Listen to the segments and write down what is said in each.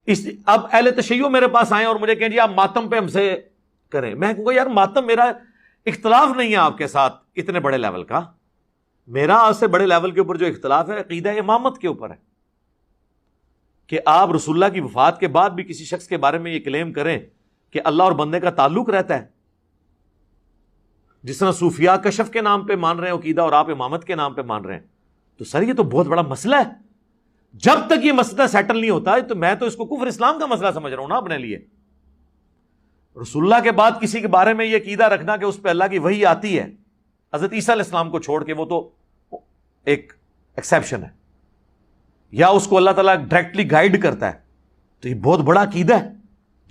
اب اہل تشیع میرے پاس آئیں اور مجھے کہیں جی آپ ماتم پہ ہم سے کریں، میں کہوں گا یار ماتم میرا اختلاف نہیں ہے آپ کے ساتھ اتنے بڑے لیول کا، میرا آپ سے بڑے لیول کے اوپر جو اختلاف ہے عقیدہ امامت کے اوپر ہے، کہ آپ رسول اللہ کی وفات کے بعد بھی کسی شخص کے بارے میں یہ کلیم کریں کہ اللہ اور بندے کا تعلق رہتا ہے، جس طرح صوفیاء کشف کے نام پہ مان رہے ہیں عقیدہ اور آپ امامت کے نام پہ مان رہے ہیں، تو سر یہ تو بہت بڑا مسئلہ ہے۔ جب تک یہ مسئلہ سیٹل نہیں ہوتا ہے تو میں تو اس کو کفر اسلام کا مسئلہ سمجھ رہا ہوں نا اپنے لیے۔ رسول اللہ کے بعد کسی کے بارے میں یہ عقیدہ رکھنا کہ اس پہ اللہ کی وحی آتی ہے، حضرت عیسیٰ علیہ السلام کو چھوڑ کے وہ تو ایک ایکسیپشن ہے، یا اس کو اللہ تعالیٰ ڈائریکٹلی گائیڈ کرتا ہے، تو یہ بہت بڑا عقیدہ ہے۔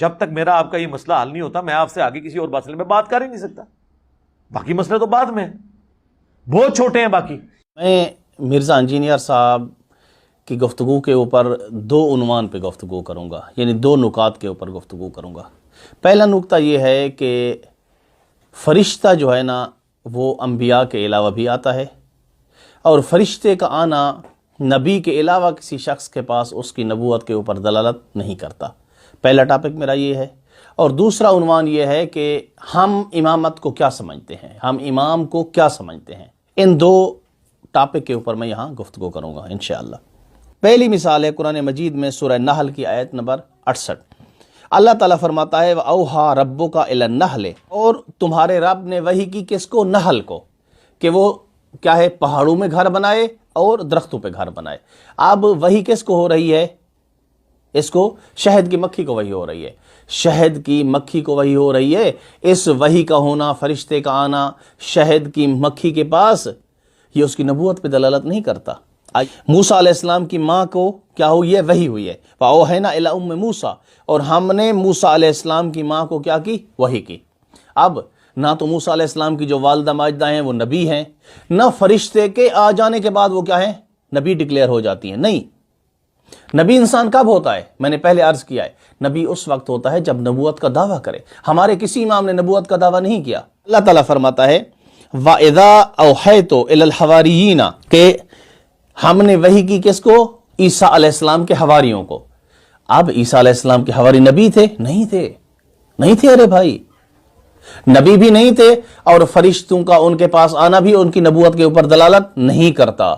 جب تک میرا آپ کا یہ مسئلہ حل نہیں ہوتا میں آپ سے آگے کسی اور مسئلے میں بات کر ہی نہیں سکتا، باقی مسئلے تو بعد میں بہت چھوٹے ہیں۔ باقی میں مرزا انجینئر صاحب کی گفتگو کے اوپر دو عنوان پہ گفتگو کروں گا، یعنی دو نکات کے اوپر گفتگو کروں گا۔ پہلا نکتہ یہ ہے کہ فرشتہ جو ہے نا وہ انبیاء کے علاوہ بھی آتا ہے، اور فرشتے کا آنا نبی کے علاوہ کسی شخص کے پاس اس کی نبوت کے اوپر دلالت نہیں کرتا۔ پہلا ٹاپک میرا یہ ہے، اور دوسرا عنوان یہ ہے کہ ہم امامت کو کیا سمجھتے ہیں، ہم امام کو کیا سمجھتے ہیں۔ ان دو ٹاپک کے اوپر میں یہاں گفتگو کروں گا انشاءاللہ۔ پہلی مثال ہے قرآن مجید میں سورہ نحل کی آیت نمبر 68۔ اللہ تعالیٰ فرماتا ہے وَأَوْحَىٰ رَبُّكَ إِلَى النَّحْلِ، اور تمہارے رب نے وحی کی کس کو؟ نحل کو، کہ وہ کیا ہے، پہاڑوں میں گھر بنائے اور درختوں پہ گھر بنائے۔ اب وحی کس کو ہو رہی ہے؟ اس کو شہد کی مکھی کو وحی ہو رہی ہے، شہد کی مکھی کو وحی ہو رہی ہے۔ اس وحی کا ہونا، فرشتے کا آنا شہد کی مکھی کے پاس، یہ اس کی نبوت پہ دلالت نہیں کرتا۔ موسیٰ علیہ السلام کی ماں کو کیا ہوئی ہے؟ وحی ہوئی ہے، وَأَوْحَيْنَا إِلَىٰ أُمِّ مُوسَىٰ، اور ہم نے موسیٰ علیہ السلام کی ماں کو کیا کی؟ وحی کی۔ اب نہ تو موسیٰ علیہ السلام کی جو والدہ ماجدہ ہیں وہ نبی ہیں، نہ فرشتے کے آ جانے کے بعد وہ کیا ہیں؟ نبی ڈکلیئر ہو جاتی ہیں۔ نہیں، نبی انسان کب ہوتا ہے؟ میں نے پہلے عرض کیا ہے، نبی اس وقت ہوتا ہے جب نبوت کا دعویٰ کرے۔ ہمارے کسی امام نے نبوت کا دعویٰ نہیں کیا۔ اللہ تعالیٰ فرماتا ہے وَإِذَا أَوْحَيْتُ إِلَى الْحَوَارِيِّينَ، کہ ہم نے وحی کی کس کو؟ عیسیٰ علیہ السلام کے حواریوں کو۔ اب عیسیٰ علیہ السلام کے حواری نبی تھے؟ نہیں تھے، نہیں تھے، ارے بھائی نبی بھی نہیں تھے، اور فرشتوں کا ان کے پاس آنا بھی ان کی نبوت کے اوپر دلالت نہیں کرتا۔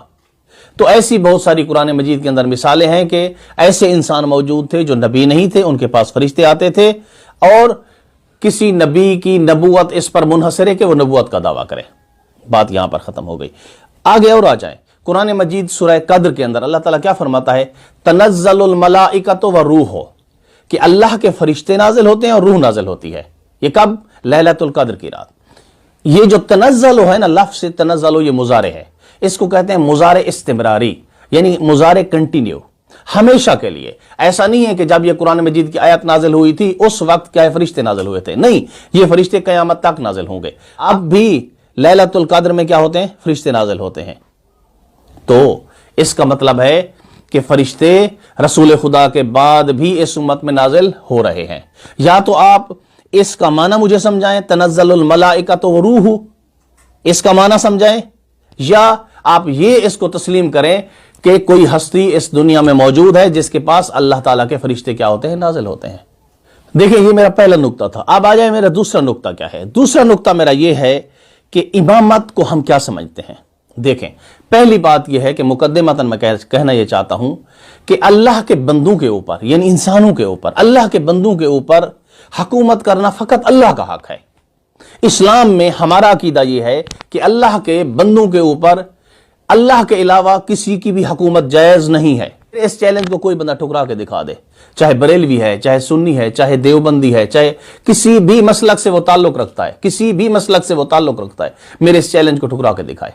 تو ایسی بہت ساری قرآن مجید کے اندر مثالیں ہیں کہ ایسے انسان موجود تھے جو نبی نہیں تھے، ان کے پاس فرشتے آتے تھے، اور کسی نبی کی نبوت اس پر منحصر ہے کہ وہ نبوت کا دعویٰ کرے۔ بات یہاں پر ختم ہو گئی۔ آگے اور آ جائیں، قرآن مجید سورہ قدر کے اندر اللہ تعالیٰ کیا فرماتا ہے؟ تنزل الملائکۃ والروح، کہ اللہ کے فرشتے نازل ہوتے ہیں اور روح نازل ہوتی ہے۔ یہ کب؟ لیلۃ القدر کی رات۔ یہ جو تنزل ہے نا، لفظ تنزل یہ مضارع ہے، اس کو کہتے ہیں مضارع استمراری، یعنی مضارع کنٹینیو، ہمیشہ کے لیے۔ ایسا نہیں ہے کہ جب یہ قرآن مجید کی آیت نازل ہوئی تھی اس وقت کیا فرشتے نازل ہوئے تھے، نہیں، یہ فرشتے قیامت تک نازل ہوں گے۔ اب بھی لیلۃ القدر میں کیا ہوتے ہیں؟ فرشتے نازل ہوتے ہیں۔ تو اس کا مطلب ہے کہ فرشتے رسول خدا کے بعد بھی اس امت میں نازل ہو رہے ہیں۔ یا تو آپ اس کا معنی مجھے سمجھائیں، تنزل الملائکۃ والروح، اس کا معنی سمجھائیں، یا آپ یہ اس کو تسلیم کریں کہ کوئی ہستی اس دنیا میں موجود ہے جس کے پاس اللہ تعالیٰ کے فرشتے کیا ہوتے ہیں؟ نازل ہوتے ہیں۔ دیکھیں یہ میرا پہلا نقطہ تھا۔ اب آ جائے میرا دوسرا نقطہ کیا ہے۔ دوسرا نقطہ میرا یہ ہے کہ امامت کو ہم کیا سمجھتے ہیں۔ دیکھیں پہلی بات یہ ہے کہ مقدمتاً میں کہنا یہ چاہتا ہوں کہ اللہ کے بندوں کے اوپر، یعنی انسانوں کے اوپر، اللہ کے بندوں کے اوپر حکومت کرنا فقط اللہ کا حق ہے۔ اسلام میں ہمارا عقیدہ یہ ہے کہ اللہ کے بندوں کے اوپر اللہ کے علاوہ کسی کی بھی حکومت جائز نہیں ہے۔ اس چیلنج کو کوئی بندہ ٹھکرا کے دکھا دے، چاہے بریلوی ہے، چاہے سنی ہے، چاہے دیوبندی ہے، چاہے کسی بھی مسلک سے وہ تعلق رکھتا ہے، کسی بھی مسلک سے وہ تعلق رکھتا ہے، میرے اس چیلنج کو ٹھکرا کے دکھائے۔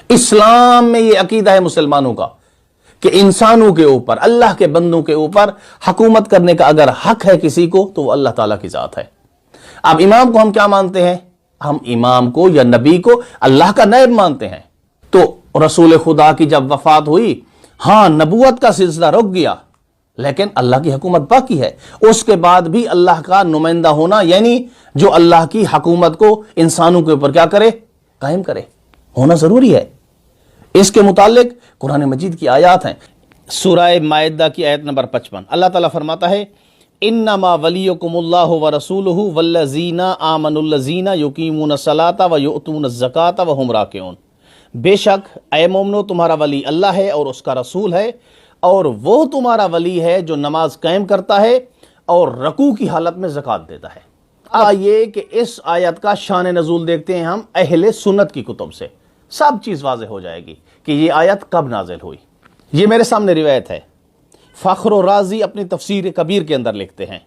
اسلام میں یہ عقیدہ ہے مسلمانوں کا کہ انسانوں کے اوپر، اللہ کے بندوں کے اوپر حکومت کرنے کا اگر حق ہے کسی کو تو وہ اللہ تعالیٰ کی ذات ہے۔ اب امام کو ہم کیا مانتے ہیں؟ ہم امام کو یا نبی کو اللہ کا نائب مانتے ہیں۔ تو رسول خدا کی جب وفات ہوئی، ہاں نبوت کا سلسلہ رک گیا، لیکن اللہ کی حکومت باقی ہے۔ اس کے بعد بھی اللہ کا نمائندہ ہونا، یعنی جو اللہ کی حکومت کو انسانوں کے اوپر کیا کرے؟ قائم کرے، ہونا ضروری ہے۔ اس کے متعلق قرآن مجید کی آیات ہیں۔ سورہ مائدہ کی آیت نمبر 55 اللہ تعالیٰ فرماتا ہے انما ولیکم و رسولہ والذین آمنوا الذین یقیمون الصلاۃ و یؤتون الزکاۃ وہم راکعون، بے شک اے مومنو تمہارا ولی اللہ ہے اور اس کا رسول ہے، اور وہ تمہارا ولی ہے جو نماز قائم کرتا ہے اور رکوع کی حالت میں زکوٰۃ دیتا ہے۔ آئیے کہ اس آیت کا شان نزول دیکھتے ہیں ہم اہل سنت کی کتب سے، سب چیز واضح ہو جائے گی کہ یہ آیت کب نازل ہوئی۔ یہ میرے سامنے روایت ہے، فخر و رازی اپنی تفسیر کبیر کے اندر لکھتے ہیں۔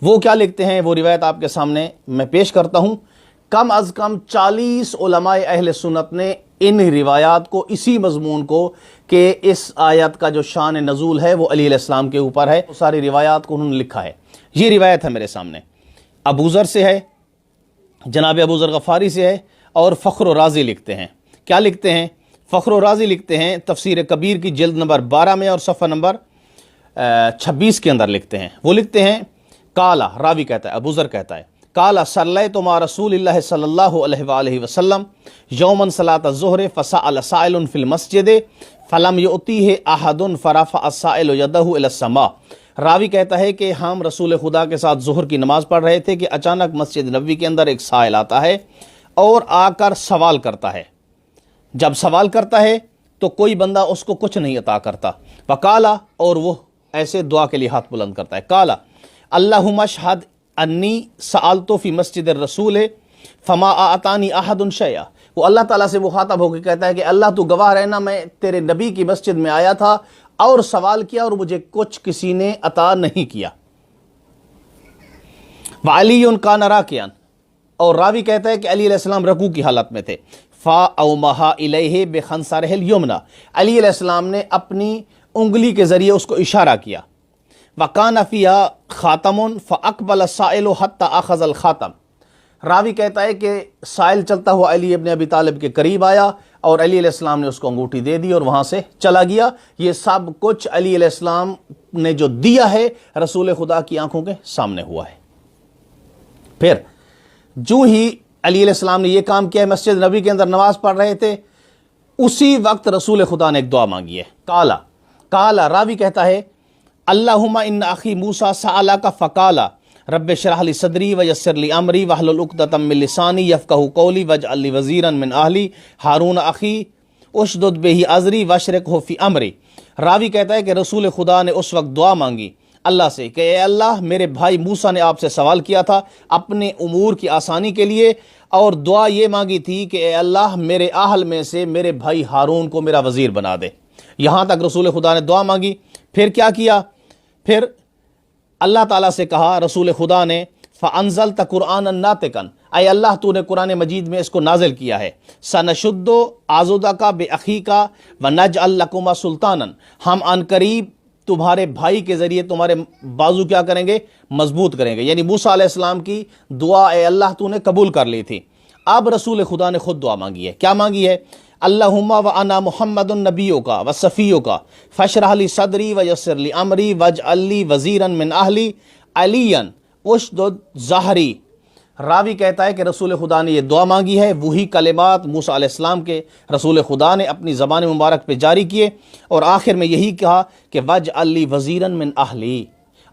وہ کیا لکھتے ہیں وہ روایت آپ کے سامنے میں پیش کرتا ہوں۔ کم از کم 40 علماء اہل سنت نے ان روایات کو، اسی مضمون کو کہ اس آیت کا جو شان نزول ہے وہ علی علیہ السلام کے اوپر ہے، وہ ساری روایات کو انہوں نے لکھا ہے۔ یہ روایت ہے میرے سامنے، ابو ذر سے ہے، جناب ابو ذر غفاری سے ہے، اور فخر و رازی لکھتے ہیں۔ کیا لکھتے ہیں؟ فخر و رازی لکھتے ہیں تفسیر کبیر کی جلد نمبر 12 میں اور صفحہ نمبر 26 کے اندر لکھتے ہیں۔ وہ لکھتے ہیں کالا، راوی کہتا ہے، ابو ذر کہتا ہے، کالا صلیت مع رسول اللہ صلی اللہ علیہ وآلہ وسلم یوما صلاۃ الظہر فسأل سائل فی المسجد فلم یؤتیہ احد فرفع السائل یدہ الی السماء۔ راوی کہتا ہے کہ ہم رسول خدا کے ساتھ ظہر کی نماز پڑھ رہے تھے کہ اچانک مسجد نبوی کے اندر ایک سائل آتا ہے اور آ کر سوال کرتا ہے۔ جب سوال کرتا ہے تو کوئی بندہ اس کو کچھ نہیں عطا کرتا۔ وقالا، اور وہ ایسے دعا کے لیے ہاتھ بلند کرتا ہے، کالا اللہم اشہد انی سألت فی مسجد الرسول فما اعطانی احد شیئا۔ وہ اللہ تعالیٰ سے مخاطب ہو کے کہتا ہے کہ اللہ تو گواہ رہنا، میں تیرے نبی کی مسجد میں آیا تھا اور سوال کیا اور مجھے کچھ کسی نے عطا نہیں کیا۔ وعلی کان راکعا، اور راوی کہتا ہے کہ علی علیہ السلام رکوع کی حالت میں تھے۔ فاومہا الیہ بخنصرہ الیمنی، علی علیہ السلام نے اپنی انگلی کے ذریعے اس کو اشارہ کیا۔ وکان فیہا خاتم فاقبل السائل حتی اخذ الخاتم، راوی کہتا ہے کہ سائل چلتا ہوا علی ابن ابی طالب کے قریب آیا اور علی علیہ السلام نے اس کو انگوٹھی دے دی اور وہاں سے چلا گیا۔ یہ سب کچھ علی علیہ السلام نے جو دیا ہے رسول خدا کی آنکھوں کے سامنے ہوا ہے۔ پھر جو ہی علی علیہ السلام نے یہ کام کیا، مسجد نبی کے اندر نماز پڑھ رہے تھے، اسی وقت رسول خدا نے ایک دعا مانگی ہے، کالا راوی کہتا ہے اللہم ان اخی موسیٰ سألک فقالا رب اشرح لی صدری ویسر لی امری واحلل عقدۃ من لسانی یفقہوا قولی واجعل لی وزیرا من اہلی ہارون اخی اشدد بہ ازری واشرکہ فی امری۔ راوی کہتا ہے کہ رسول خدا نے اس وقت دعا مانگی اللہ سے کہ اے اللہ، میرے بھائی موسیٰ نے آپ سے سوال کیا تھا اپنے امور کی آسانی کے لیے، اور دعا یہ مانگی تھی کہ اے اللہ میرے اہل میں سے میرے بھائی ہارون کو میرا وزیر بنا دے۔ یہاں تک رسول خدا نے دعا مانگی۔ پھر کیا کیا؟ پھر اللہ تعالیٰ سے کہا رسول خدا نے فَأَنزَلْتَ قُرْآنًا نَاطِقًا، اے اللہ تو نے قرآن مجید میں اس کو نازل کیا ہے۔ سَنَشُدُّ عَضُدَكَ بِأَخِيكَ وَنَجْعَلْ لَكُمَا سُلْطَانًا، ہم عن قریب تمہارے بھائی کے ذریعے تمہارے بازو کیا کریں گے؟ مضبوط کریں گے۔ یعنی موسیٰ علیہ السلام کی دعا اے اللہ تو نے قبول کر لی تھی۔ اب رسول خدا نے خود دعا مانگی ہے۔ کیا مانگی ہے؟ اللہم وانا محمد نبیک وصفیک فاشرح لی صدری ویسر لی امری واجعل لی وزیرا من اہلی علیا اشدد ظہری۔ راوی کہتا ہے کہ رسول خدا نے یہ دعا مانگی ہے، وہی کلمات موسیٰ علیہ السلام کے رسول خدا نے اپنی زبان مبارک پہ جاری کیے، اور آخر میں یہی کہا کہ واجعل لی وزیرا من اہلی،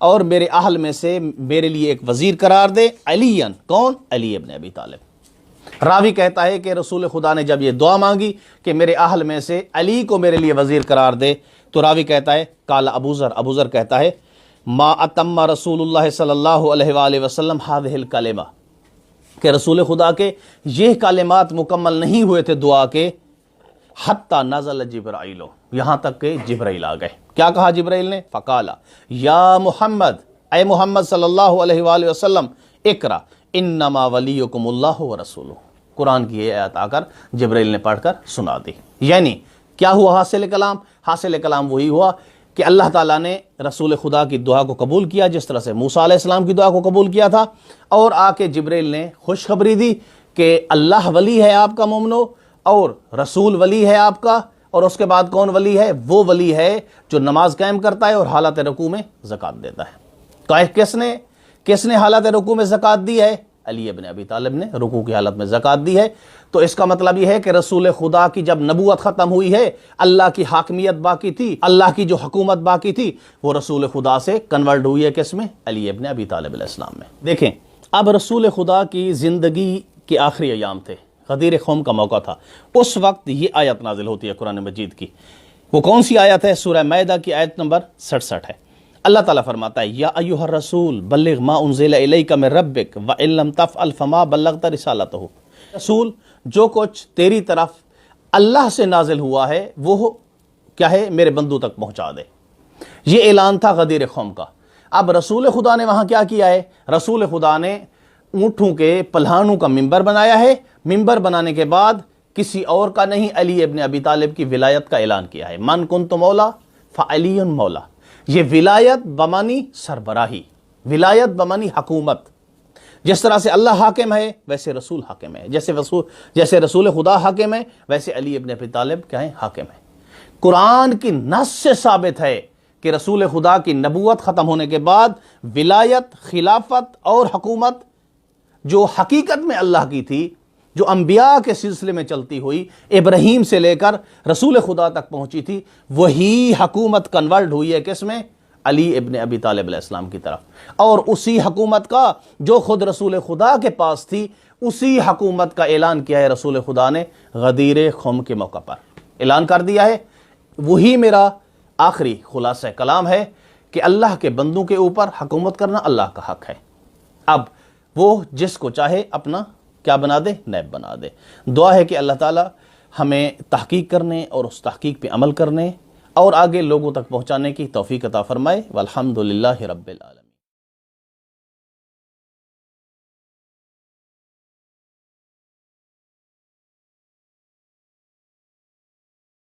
اور میرے اہل میں سے میرے لیے ایک وزیر قرار دے۔ علیا، کون؟ علی ابن ابی طالب۔ راوی کہتا ہے کہ رسول خدا نے جب یہ دعا مانگی کہ میرے اہل میں سے علی کو میرے لیے وزیر قرار دے، تو راوی کہتا ہے کالا ابو ذر کہتا ہے ما اتم رسول اللہ صلی اللہ علیہ وآلہ وسلم هذه الکلمہ، کہ رسول خدا کے یہ کلمات مکمل نہیں ہوئے تھے دعا کے، حتی نزل جبرائیل، یہاں تک کہ جبرائیل آ گئے۔ کیا کہا جبرائیل نے؟ فقالا یا محمد، اے محمد صلی اللہ علیہ وآلہ وسلم، اقرا انما ولیکم اللہ ورسولہ۔ قرآن کی یہ آیت آ کر جبرائیل نے پڑھ کر سنا دی۔ یعنی کیا ہوا حاصل کلام؟ حاصل کلام وہی ہوا کہ اللہ تعالیٰ نے رسول خدا کی دعا کو قبول کیا، جس طرح سے موسیٰ علیہ السلام کی دعا کو قبول کیا تھا، اور آ کے جبرائیل نے خوشخبری دی کہ اللہ ولی ہے آپ کا مومنو، اور رسول ولی ہے آپ کا، اور اس کے بعد کون ولی ہے؟ وہ ولی ہے جو نماز قائم کرتا ہے اور حالت رکوع میں زکوٰۃ دیتا ہے۔ کس نے حالت رکوع میں زکوٰۃ دی ہے؟ علی ابن ابی طالب نے رکوع کی حالت میں زکوٰۃ دی ہے۔ تو اس کا مطلب یہ ہے کہ رسول خدا کی جب نبوت ختم ہوئی ہے، اللہ کی حاکمیت باقی تھی، اللہ کی جو حکومت باقی تھی، وہ رسول خدا سے کنورٹ ہوئی ہے کس میں؟ علی ابن ابی طالب علیہ السلام میں۔ دیکھیں اب رسول خدا کی زندگی کے آخری ایام تھے، غدیر خم کا موقع تھا، اس وقت یہ آیت نازل ہوتی ہے قرآن مجید کی۔ وہ کون سی آیت ہے؟ سورہ مائدہ کی آیت نمبر 66 ہے۔ اللہ تعالیٰ فرماتا ہے یا ایھا الرسول بلغ ما انزل الیک من ربک وان لم تفعل فما بلغت رسالتہ۔ رسول جو کچھ تیری طرف اللہ سے نازل ہوا ہے وہ کیا ہے؟ میرے بندوں تک پہنچا دے۔ یہ اعلان تھا غدیر قوم کا۔ اب رسول خدا نے وہاں کیا کیا ہے؟ رسول خدا نے اونٹوں کے پلہانوں کا ممبر بنایا ہے، ممبر بنانے کے بعد کسی اور کا نہیں، علی ابن ابی طالب کی ولایت کا اعلان کیا ہے۔ من کنت مولا فعلی مولا۔ یہ ولایت بمانی سربراہی، ولایت بمانی حکومت۔ جس طرح سے اللہ حاکم ہے ویسے رسول حاکم ہے، جیسے رسول خدا حاکم ہے ویسے علی ابن ابی طالب کیا ہے؟ حاکم ہے۔ قرآن کی نص سے ثابت ہے کہ رسول خدا کی نبوت ختم ہونے کے بعد ولایت، خلافت اور حکومت جو حقیقت میں اللہ کی تھی، جو انبیاء کے سلسلے میں چلتی ہوئی ابراہیم سے لے کر رسول خدا تک پہنچی تھی، وہی حکومت کنورٹ ہوئی ہے کس میں؟ علی ابن ابی طالب علیہ السلام کی طرف۔ اور اسی حکومت کا جو خود رسول خدا کے پاس تھی، اسی حکومت کا اعلان کیا ہے رسول خدا نے غدیر قوم کے موقع پر اعلان کر دیا ہے۔ وہی میرا آخری خلاصہ کلام ہے کہ اللہ کے بندوں کے اوپر حکومت کرنا اللہ کا حق ہے۔ اب وہ جس کو چاہے اپنا کیا بنا دے؟ نیب بنا دے۔ دعا ہے کہ اللہ تعالی ہمیں تحقیق کرنے اور اس تحقیق پہ عمل کرنے اور آگے لوگوں تک پہنچانے کی توفیق عطا فرمائے۔ والحمدللہ رب العالمین۔